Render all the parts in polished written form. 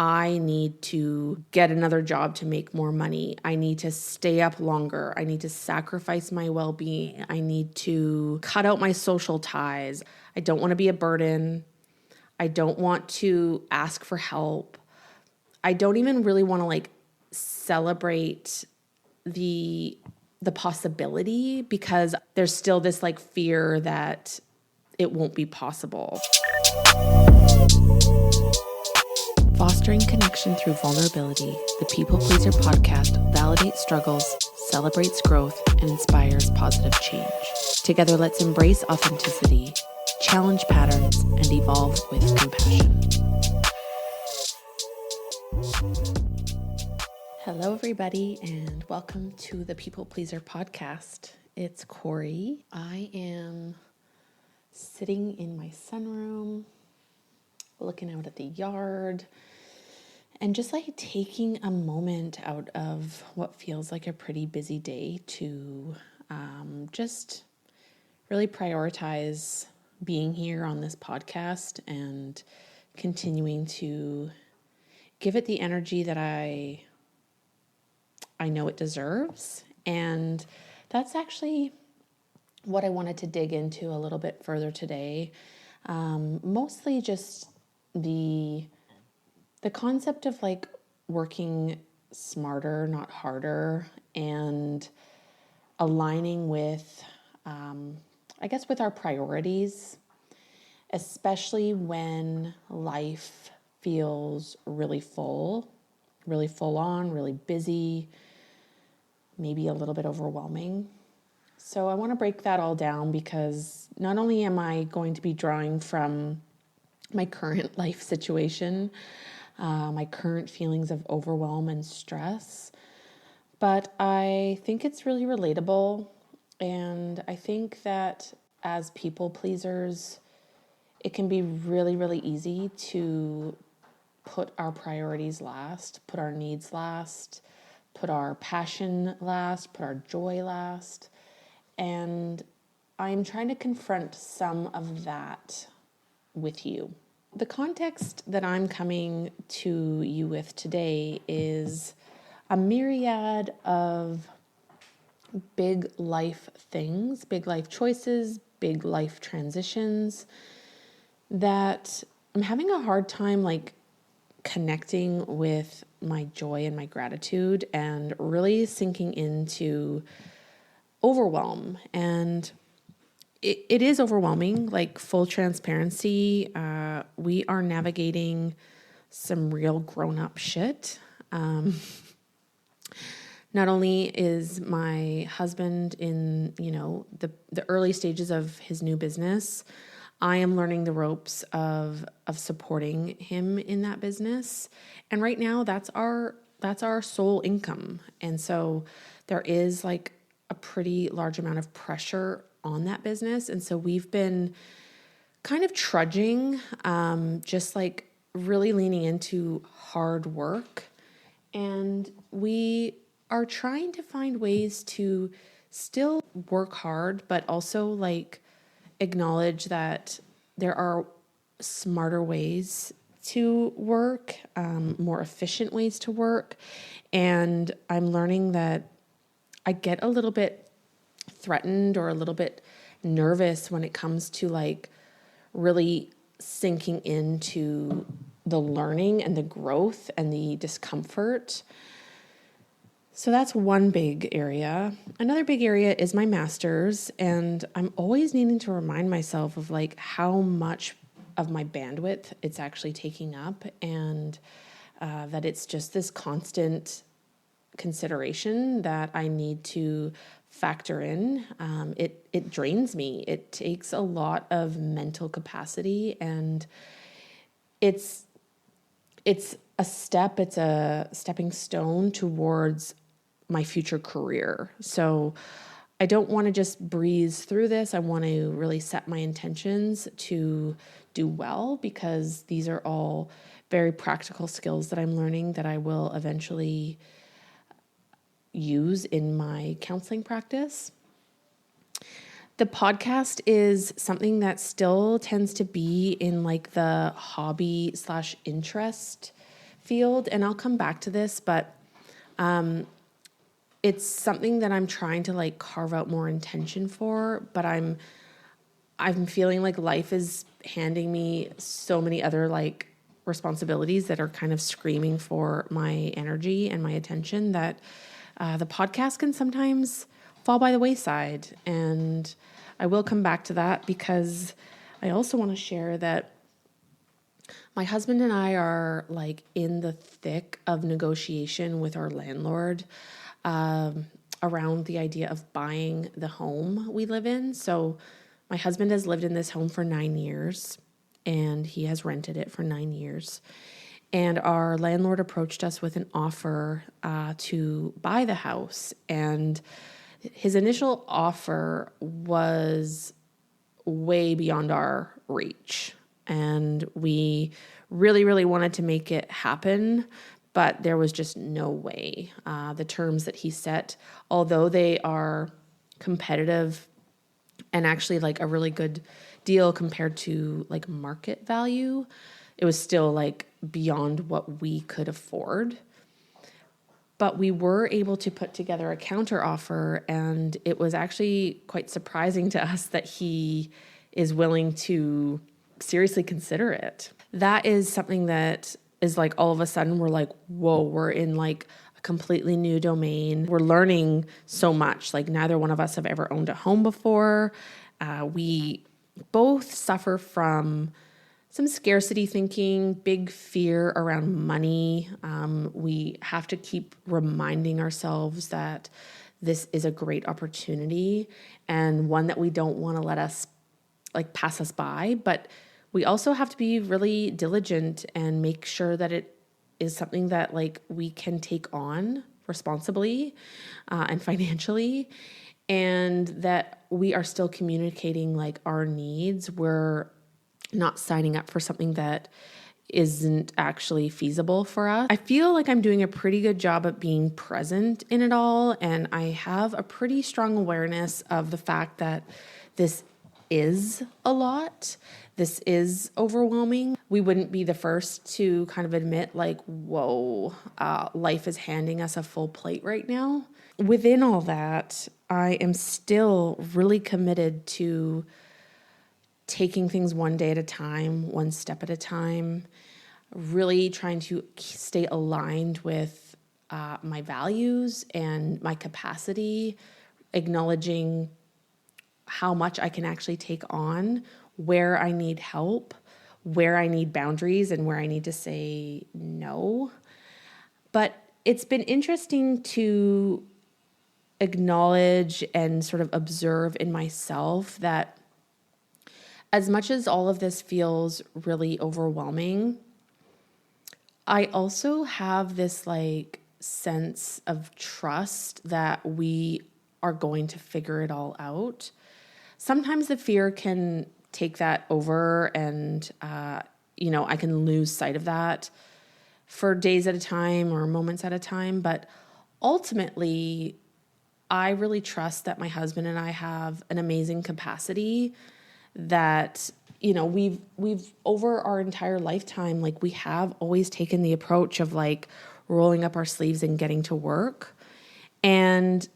I need to get another job to make more money. I need to stay up longer. I need to sacrifice my well-being. I need to cut out my social ties. I don't want to be a burden. I don't want to ask for help. I don't even really want to celebrate the possibility, because there's still this fear that it won't be possible. Fostering connection through vulnerability, the People Pleaser podcast validates struggles, celebrates growth, and inspires positive change. Together, let's embrace authenticity, challenge patterns, and evolve with compassion. Hello, everybody, and welcome to the People Pleaser podcast. It's Corey. I am sitting in my sunroom, looking out at the yard, and just taking a moment out of what feels like a pretty busy day to just really prioritize being here on this podcast and continuing to give it the energy that I know it deserves. And that's actually what I wanted to dig into a little bit further today. Mostly just the concept of working smarter, not harder, and aligning with, with our priorities, especially when life feels really full on, really busy, maybe a little bit overwhelming. So I want to break that all down, because not only am I going to be drawing from my current life situation, my current feelings of overwhelm and stress, but I think it's really relatable. And I think that as people pleasers, it can be really, really easy to put our priorities last, put our needs last, put our passion last, put our joy last. And I'm trying to confront some of that with you. The context that I'm coming to you with today is a myriad of big life things, big life choices, big life transitions that I'm having a hard time connecting with my joy and my gratitude, and really sinking into overwhelm. And it is overwhelming, full transparency. We are navigating some real grown-up shit. Not only is my husband in, the early stages of his new business, I am learning the ropes of supporting him in that business. And right now that's our sole income. And so there is a pretty large amount of pressure on that business. And so we've been kind of trudging, just really leaning into hard work. And we are trying to find ways to still work hard, but also acknowledge that there are smarter ways to work, more efficient ways to work. And I'm learning that I get a little bit threatened or a little bit nervous when it comes to really sinking into the learning and the growth and the discomfort. So that's one big area. Another big area is my master's, and I'm always needing to remind myself of how much of my bandwidth it's actually taking up, and that it's just this constant consideration that I need to factor in. It drains me. It takes a lot of mental capacity, and it's a step. It's a stepping stone towards my future career. So I don't want to just breeze through this. I want to really set my intentions to do well, because these are all very practical skills that I'm learning that I will eventually use in my counseling practice. The podcast is something that still tends to be in the hobby / interest field, and I'll come back to this, but it's something that I'm trying to like carve out more intention for, but I'm feeling like life is handing me so many other like responsibilities that are kind of screaming for my energy and my attention that the podcast can sometimes fall by the wayside. And I will come back to that because I also want to share that my husband and I are like in the thick of negotiation with our landlord around the idea of buying the home we live in. So my husband has lived in this home for 9 years and he has rented it for 9 years. And our landlord approached us with an offer to buy the house. And his initial offer was way beyond our reach. And we really, really wanted to make it happen, but there was just no way. The terms that he set, although they are competitive and actually like a really good deal compared to like market value, it was still like beyond what we could afford. But we were able to put together a counter offer, and it was actually quite surprising to us that he is willing to seriously consider it. That is something that is like all of a sudden we're like, whoa, we're in like a completely new domain. We're learning so much. Like neither one of us have ever owned a home before. We both suffer from some scarcity thinking, big fear around money. We have to keep reminding ourselves that this is a great opportunity and one that we don't want to let us like pass us by. But we also have to be really diligent and make sure that it is something that like we can take on responsibly and financially, and that we are still communicating like our needs. We're not signing up for something that isn't actually feasible for us. I feel like I'm doing a pretty good job at being present in it all, and I have a pretty strong awareness of the fact that this is a lot. This is overwhelming. We wouldn't be the first to kind of admit like, whoa, life is handing us a full plate right now. Within all that, I am still really committed to taking things one day at a time, one step at a time, really trying to stay aligned with my values and my capacity, acknowledging how much I can actually take on, where I need help, where I need boundaries, and where I need to say no. But it's been interesting to acknowledge and sort of observe in myself that as much as all of this feels really overwhelming, I also have this like sense of trust that we are going to figure it all out. Sometimes the fear can take that over and, I can lose sight of that for days at a time or moments at a time. But ultimately, I really trust that my husband and I have an amazing capacity that, we've over our entire lifetime, like we have always taken the approach of like rolling up our sleeves and getting to work. And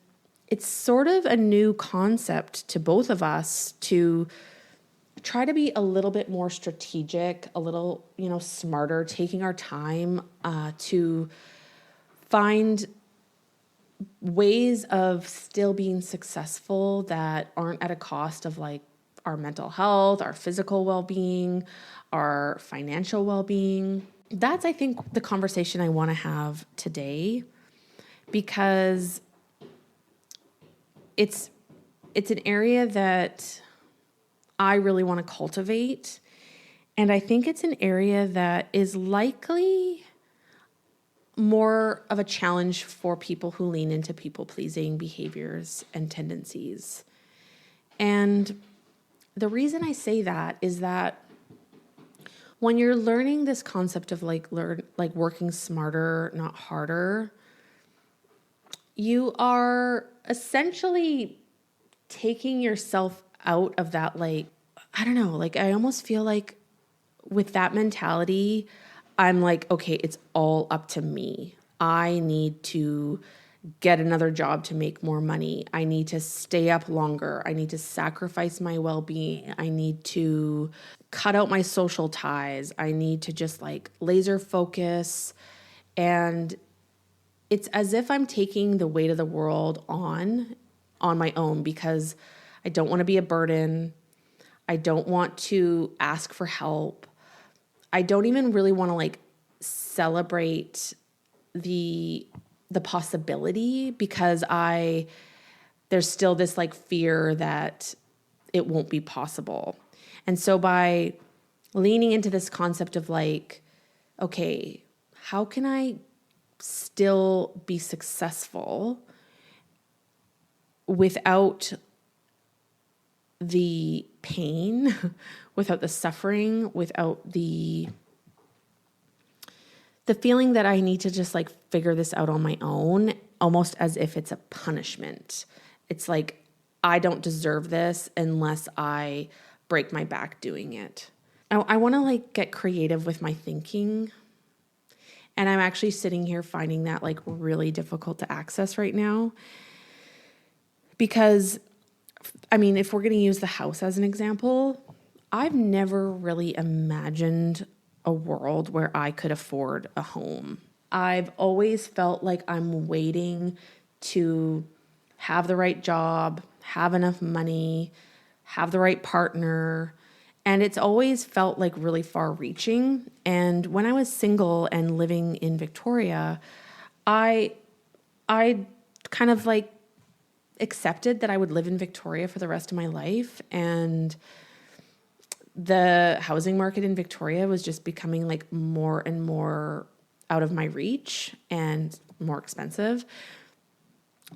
it's sort of a new concept to both of us to try to be a little bit more strategic, a little, smarter, taking our time to find ways of still being successful that aren't at a cost of like our mental health, our physical well-being, our financial well-being. That's, I think, the conversation I want to have today, because it's an area that I really want to cultivate. And I think it's an area that is likely more of a challenge for people who lean into people-pleasing behaviors and tendencies. And the reason I say that is that when you're learning this concept of like working smarter, not harder, you are essentially taking yourself out of that, like, I don't know, like I almost feel like with that mentality, I'm like, okay, it's all up to me. I need to get another job to make more money. I need to stay up longer. I need to sacrifice my well-being. I need to cut out my social ties. I need to just like laser focus. And it's as if I'm taking the weight of the world on my own because I don't want to be a burden. I don't want to ask for help. I don't even really want to like celebrate the possibility because there's still this like fear that it won't be possible. And so by leaning into this concept of like, okay, how can I still be successful without the pain, without the suffering, without the feeling that I need to just like figure this out on my own, almost as if it's a punishment. It's like, I don't deserve this unless I break my back doing it. I want to like get creative with my thinking. And I'm actually sitting here finding that like really difficult to access right now. Because, I mean, if we're going to use the house as an example, I've never really imagined a world where I could afford a home. I've always felt like I'm waiting to have the right job, have enough money, have the right partner. And it's always felt like really far reaching. And when I was single and living in Victoria, I kind of like accepted that I would live in Victoria for the rest of my life. And the housing market in Victoria was just becoming like more and more out of my reach and more expensive.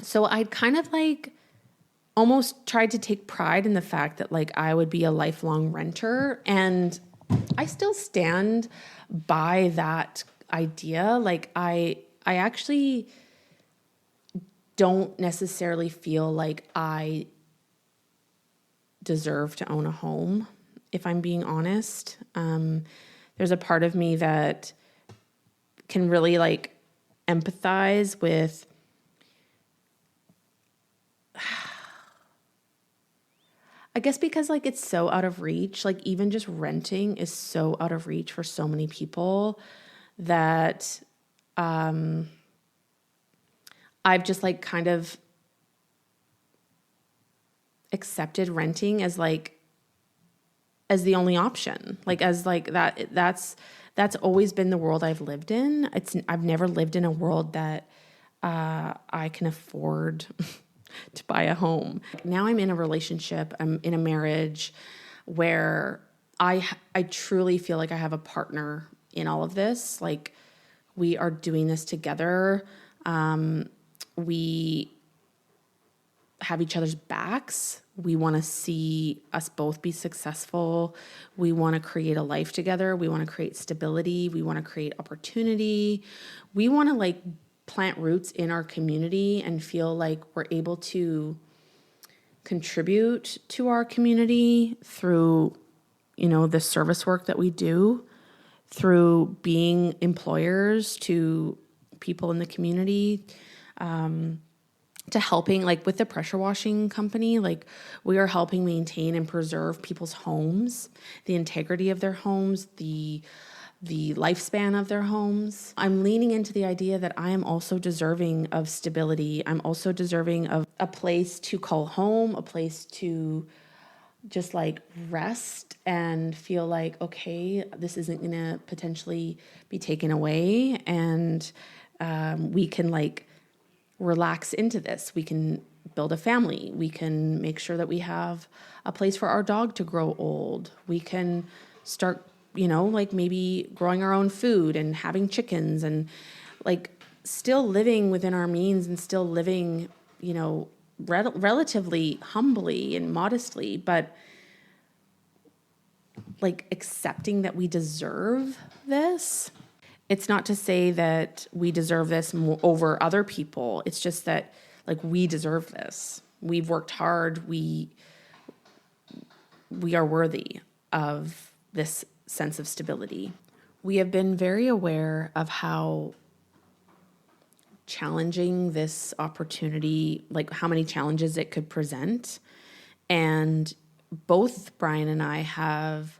So I'd kind of like almost tried to take pride in the fact that like I would be a lifelong renter. And I still stand by that idea. Like I actually don't necessarily feel like I deserve to own a home. If I'm being honest, there's a part of me that can really like empathize with I guess because like it's so out of reach, like even just renting is so out of reach for so many people that I've just like kind of accepted renting as the only option. Like as like that's always been the world I've lived in. I've never lived in a world that I can afford to buy a home. Now I'm in a relationship, I'm in a marriage where I truly feel like I have a partner in all of this. Like we are doing this together. We have each other's backs. We want to see us both be successful. We want to create a life together. We want to create stability. We want to create opportunity. We want to like plant roots in our community and feel like we're able to contribute to our community through, the service work that we do, through being employers to people in the community, to helping like with the pressure washing company, like we are helping maintain and preserve people's homes, the integrity of their homes, the lifespan of their homes. I'm leaning into the idea that I am also deserving of stability. I'm also deserving of a place to call home, a place to just like rest and feel like, okay, this isn't going to potentially be taken away. And we can like relax into this. We can build a family. We can make sure that we have a place for our dog to grow old. We can start, like maybe growing our own food and having chickens and like still living within our means and still living, relatively humbly and modestly, but like accepting that we deserve this. It's not to say that we deserve this over other people. It's just that like we deserve this. We've worked hard. We are worthy of this sense of stability. we have been very aware of how challenging this opportunity, like how many challenges it could present. And both Brian and I have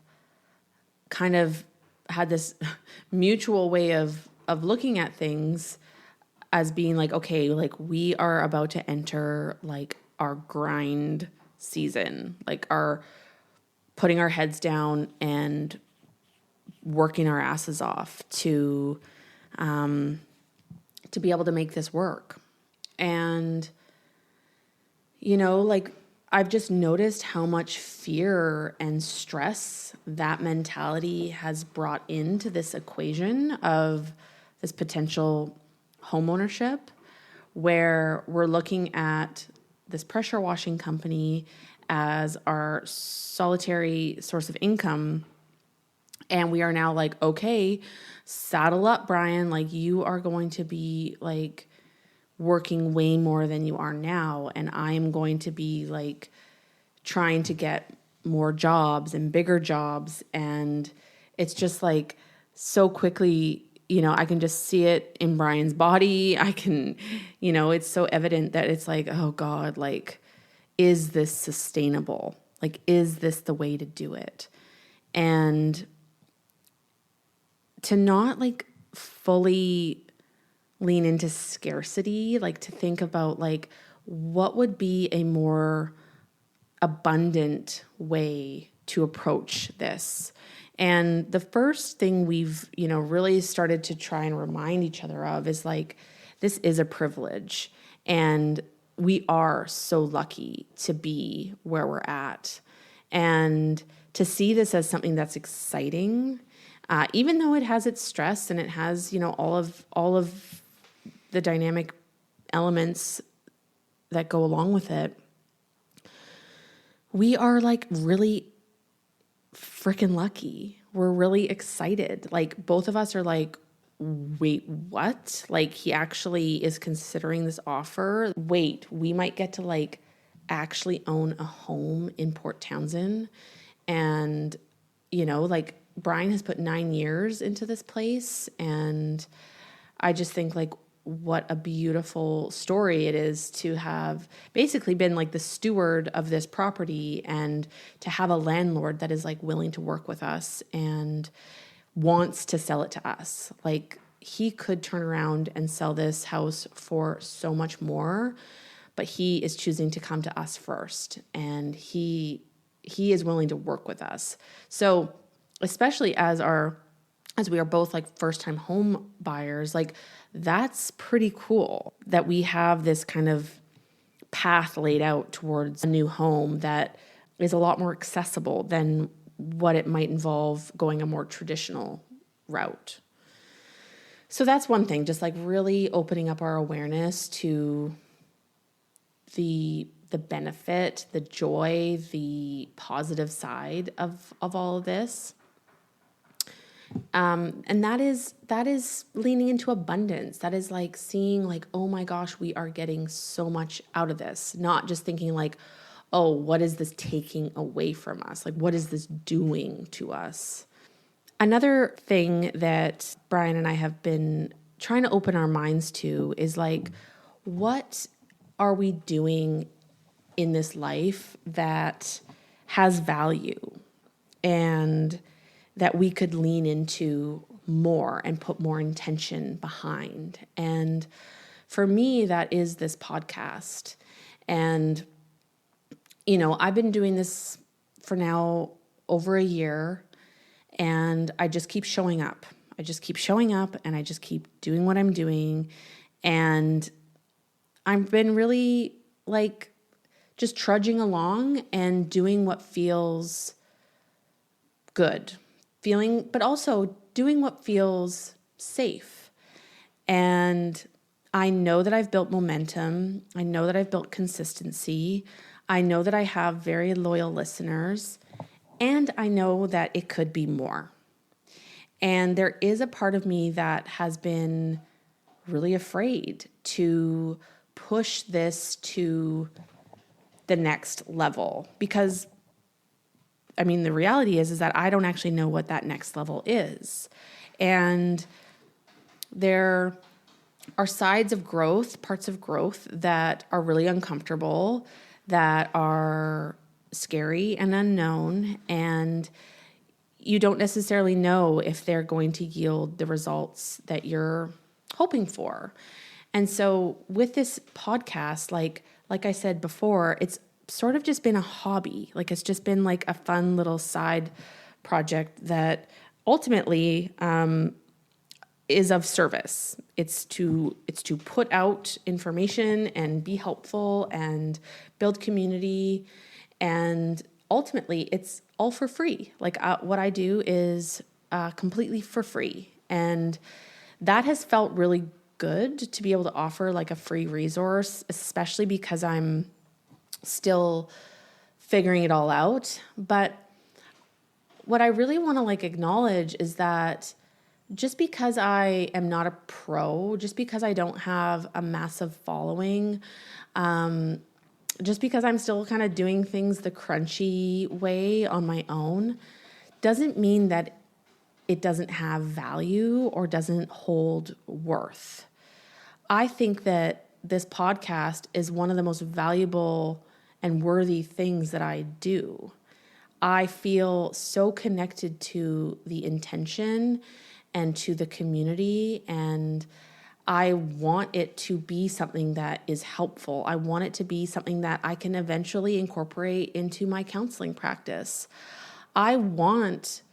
kind of had this mutual way of looking at things as being like, okay, like we are about to enter like our grind season, like our putting our heads down and working our asses off to be able to make this work. And, like I've just noticed how much fear and stress that mentality has brought into this equation of this potential homeownership, where we're looking at this pressure washing company as our solitary source of income. And we are now like, okay, saddle up, Brian. Like you are going to be like working way more than you are now. And I am going to be like trying to get more jobs and bigger jobs. And it's just like so quickly, I can just see it in Brian's body. I can, it's so evident that it's like, oh God, like, is this sustainable? Like, is this the way to do it? And to not like fully lean into scarcity, like to think about like what would be a more abundant way to approach this. And the first thing we've, really started to try and remind each other of is like, this is a privilege. And we are so lucky to be where we're at. And to see this as something that's exciting, even though it has its stress and it has, all of the dynamic elements that go along with it, we are like really freaking lucky. We're really excited. Like both of us are like, wait, what? Like he actually is considering this offer. Wait, we might get to like actually own a home in Port Townsend. And, like Brian has put 9 years into this place. And I just think like, what a beautiful story it is to have basically been like the steward of this property and to have a landlord that is like willing to work with us and wants to sell it to us. Like he could turn around and sell this house for so much more, but he is choosing to come to us first, and he is willing to work with us. So especially as we are both like first-time home buyers, like that's pretty cool that we have this kind of path laid out towards a new home that is a lot more accessible than what it might involve going a more traditional route. So that's one thing, just like really opening up our awareness to the benefit, the joy, the positive side of all of this. And that is leaning into abundance. That is like seeing like, oh my gosh, we are getting so much out of this. Not just thinking like, oh, what is this taking away from us? Like, what is this doing to us? Another thing that Brian and I have been trying to open our minds to is like, what are we doing in this life that has value and that we could lean into more and put more intention behind? And for me, that is this podcast. And, I've been doing this for now over a year, and I just keep showing up. I just keep showing up and I just keep doing what I'm doing. And I've been really like just trudging along and doing what feels good. But also doing what feels safe. And I know that I've built momentum. I know that I've built consistency. I know that I have very loyal listeners, and I know that it could be more. And there is a part of me that has been really afraid to push this to the next level, because the reality is that I don't actually know what that next level is. And there are sides of growth, parts of growth that are really uncomfortable, that are scary and unknown, and you don't necessarily know if they're going to yield the results that you're hoping for. And so with this podcast, like I said before, it's sort of just been a hobby. Like it's just been like a fun little side project that ultimately is of service. It's to put out information and be helpful and build community, and ultimately it's all for free. Like what I do is completely for free, and that has felt really good to be able to offer like a free resource, especially because I'm still figuring it all out. But what I really want to like acknowledge is that just because I am not a pro, just because I don't have a massive following, just because I'm still kind of doing things the crunchy way on my own, doesn't mean that it doesn't have value or doesn't hold worth. I think that this podcast is one of the most valuable and worthy things that I do. I feel so connected to the intention and to the community, and I want it to be something that is helpful. I want it to be something that I can eventually incorporate into my counseling practice. I want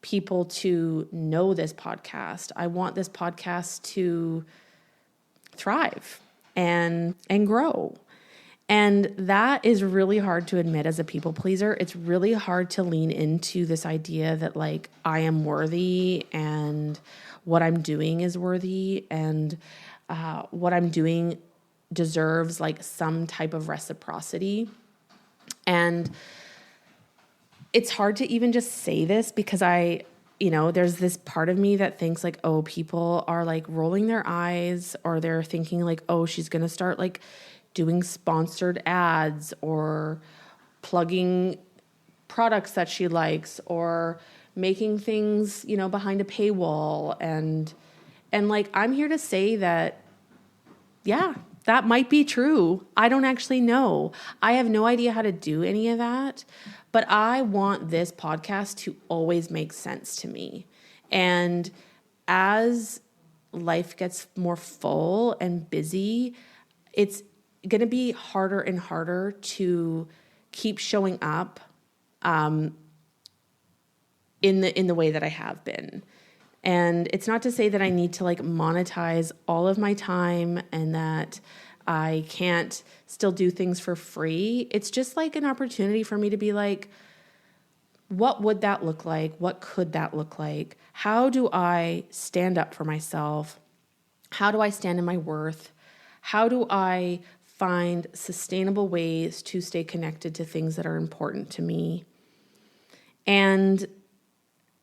people to know this podcast. I want this podcast to thrive and grow. And that is really hard to admit as a people pleaser. It's really hard to lean into this idea that like I am worthy and what I'm doing is worthy, and what I'm doing deserves like some type of reciprocity. And it's hard to even just say this because there's this part of me that thinks like, oh, people are like rolling their eyes, or they're thinking like, oh, she's going to start like doing sponsored ads or plugging products that she likes or making things, behind a paywall. And like, I'm here to say that, yeah, that might be true. I don't actually know. I have no idea how to do any of that, but I want this podcast to always make sense to me. And as life gets more full and busy, it's going to be harder and harder to keep showing up in the way that I have been. And it's not to say that I need to like monetize all of my time and that I can't still do things for free. It's just like an opportunity for me to be like, what would that look like? What could that look like? How do I stand up for myself? How do I stand in my worth? How do I find sustainable ways to stay connected to things that are important to me? And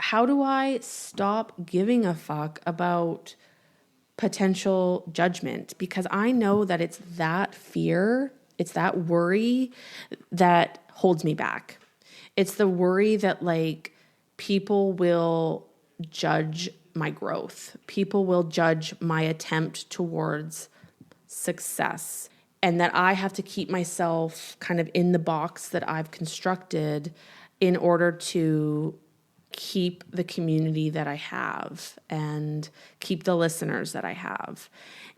how do I stop giving a fuck about potential judgment? Because I know that it's that fear, it's that worry that holds me back. It's the worry that like people will judge my growth. People will judge my attempt towards success, and that I have to keep myself kind of in the box that I've constructed in order to keep the community that I have and keep the listeners that I have.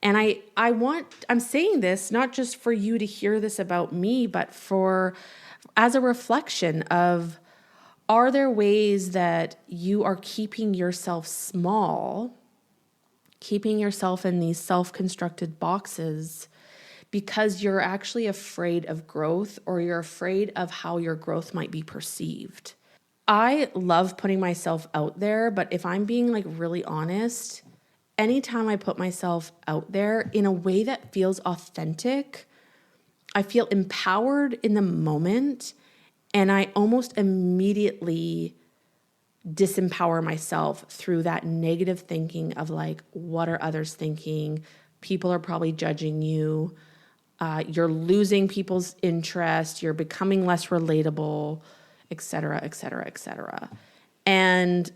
And I'm saying this not just for you to hear this about me, but as a reflection of, are there ways that you are keeping yourself small, keeping yourself in these self-constructed boxes because you're actually afraid of growth, or you're afraid of how your growth might be perceived? I love putting myself out there, but if I'm being like really honest, anytime I put myself out there in a way that feels authentic, I feel empowered in the moment, and I almost immediately disempower myself through that negative thinking of like, what are others thinking? People are probably judging you. You're losing people's interest. You're becoming less relatable, et cetera, et cetera, et cetera. And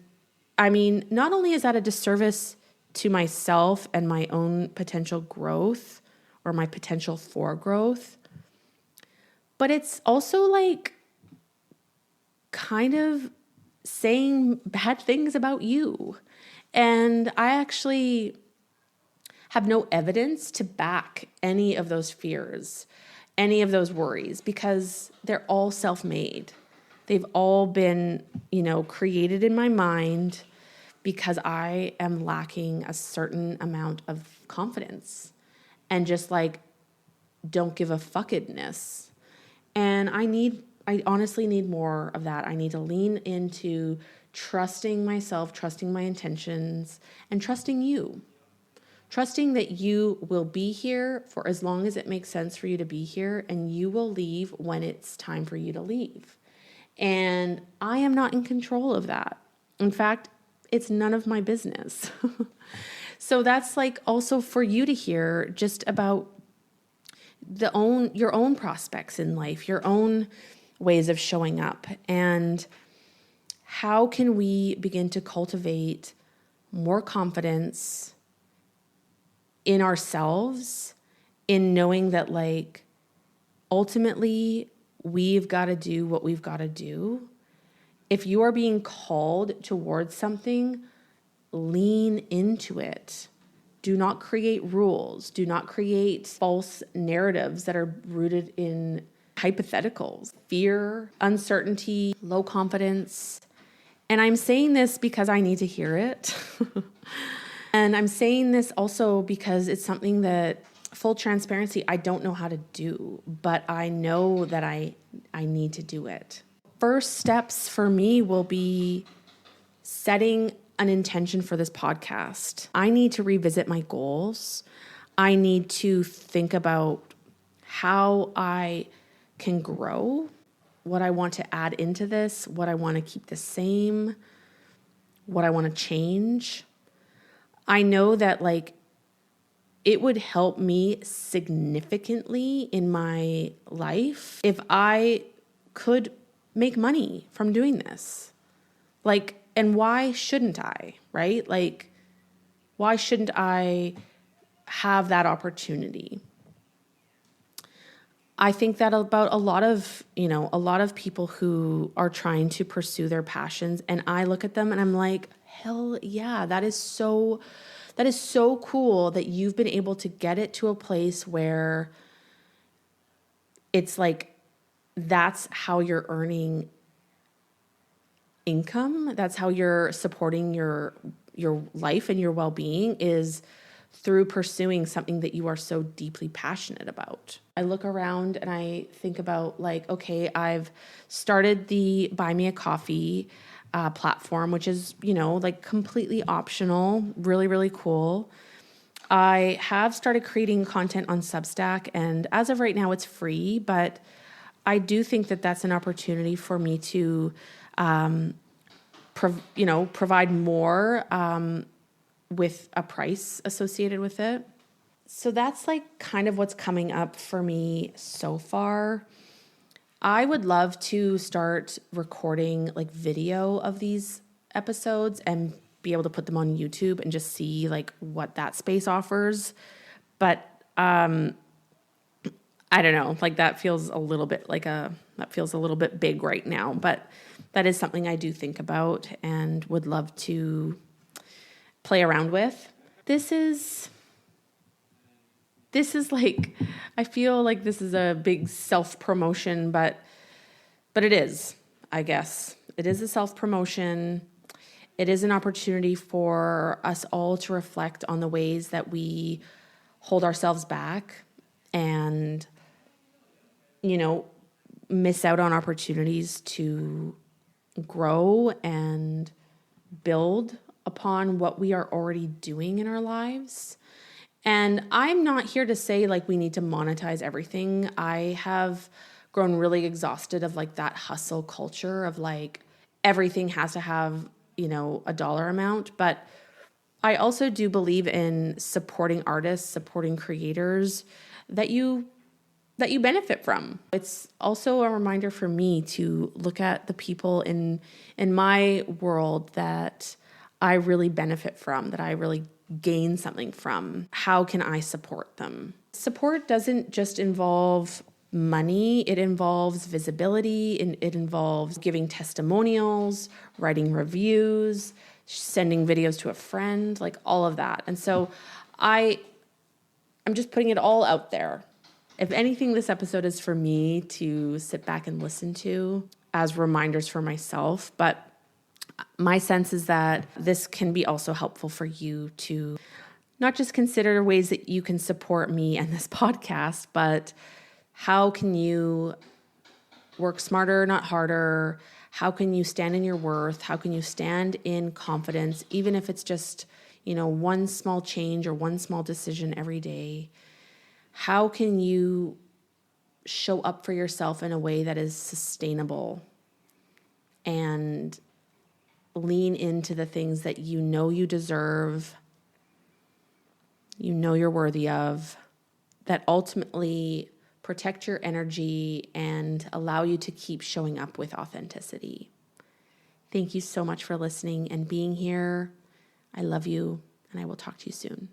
I mean, not only is that a disservice to myself and my own potential growth or my potential for growth, but it's also like kind of saying bad things about you. And I actually have no evidence to back any of those fears, any of those worries, because they're all self-made. They've all been, created in my mind because I am lacking a certain amount of confidence and just like don't give a fuckedness. And I honestly need more of that. I need to lean into trusting myself, trusting my intentions, and trusting you. Trusting that you will be here for as long as it makes sense for you to be here, and you will leave when it's time for you to leave. And I am not in control of that. In fact, it's none of my business. So that's like also for you to hear just about your own prospects in life, your own ways of showing up, and how can we begin to cultivate more confidence in ourselves, in knowing that like ultimately we've got to do what we've got to do. If you are being called towards something, lean into it. Do not create rules. Do not create false narratives that are rooted in hypotheticals, fear, uncertainty, low confidence. And I'm saying this because I need to hear it. And I'm saying this also because it's something that, full transparency, I don't know how to do, but I know that I need to do it. First steps for me will be setting an intention for this podcast. I need to revisit my goals. I need to think about how I can grow, what I want to add into this, what I want to keep the same, what I want to change. I know that like it would help me significantly in my life if I could make money from doing this. Like, and why shouldn't I, right? Like, why shouldn't I have that opportunity? I think that about a lot of people who are trying to pursue their passions, and I look at them and I'm like, hell yeah, that is so cool that you've been able to get it to a place where it's like, that's how you're earning income. That's how you're supporting your life and your well-being, is through pursuing something that you are so deeply passionate about. I look around and I think about like, okay, I've started the Buy Me a Coffee platform, which is, like completely optional, really, really cool. I have started creating content on Substack, and as of right now, it's free, but I do think that that's an opportunity for me to, provide more with a price associated with it. So that's like kind of what's coming up for me so far. I would love to start recording like video of these episodes and be able to put them on YouTube and just see like what that space offers. But I don't know, like that feels a little bit big right now, but that is something I do think about and would love to play around with. This is like, I feel like this is a big self-promotion, but it is, I guess. It is a self-promotion. It is an opportunity for us all to reflect on the ways that we hold ourselves back and, miss out on opportunities to grow and build upon what we are already doing in our lives. And I'm not here to say like we need to monetize everything. I have grown really exhausted of like that hustle culture of like everything has to have, a dollar amount. But I also do believe in supporting artists, supporting creators that you benefit from. It's also a reminder for me to look at the people in my world that I really benefit from, that I really gain something from? How can I support them? Support doesn't just involve money. It involves visibility, and it involves giving testimonials, writing reviews, sending videos to a friend, like all of that. And so I'm just putting it all out there. If anything, this episode is for me to sit back and listen to as reminders for myself. But my sense is that this can be also helpful for you to not just consider ways that you can support me and this podcast, but how can you work smarter, not harder? How can you stand in your worth? How can you stand in confidence, even if it's just, one small change or one small decision every day? How can you show up for yourself in a way that is sustainable and lean into the things that you know you deserve, you know you're worthy of, that ultimately protect your energy and allow you to keep showing up with authenticity? Thank you so much for listening and being here. I love you, and I will talk to you soon.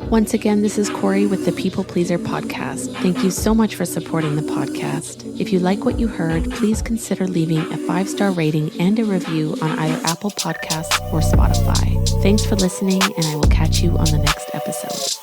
Once again, this is Corey with the People Pleaser Podcast. Thank you so much for supporting the podcast. If you like what you heard, please consider leaving a 5-star rating and a review on either Apple Podcasts or Spotify. Thanks for listening, and I will catch you on the next episode.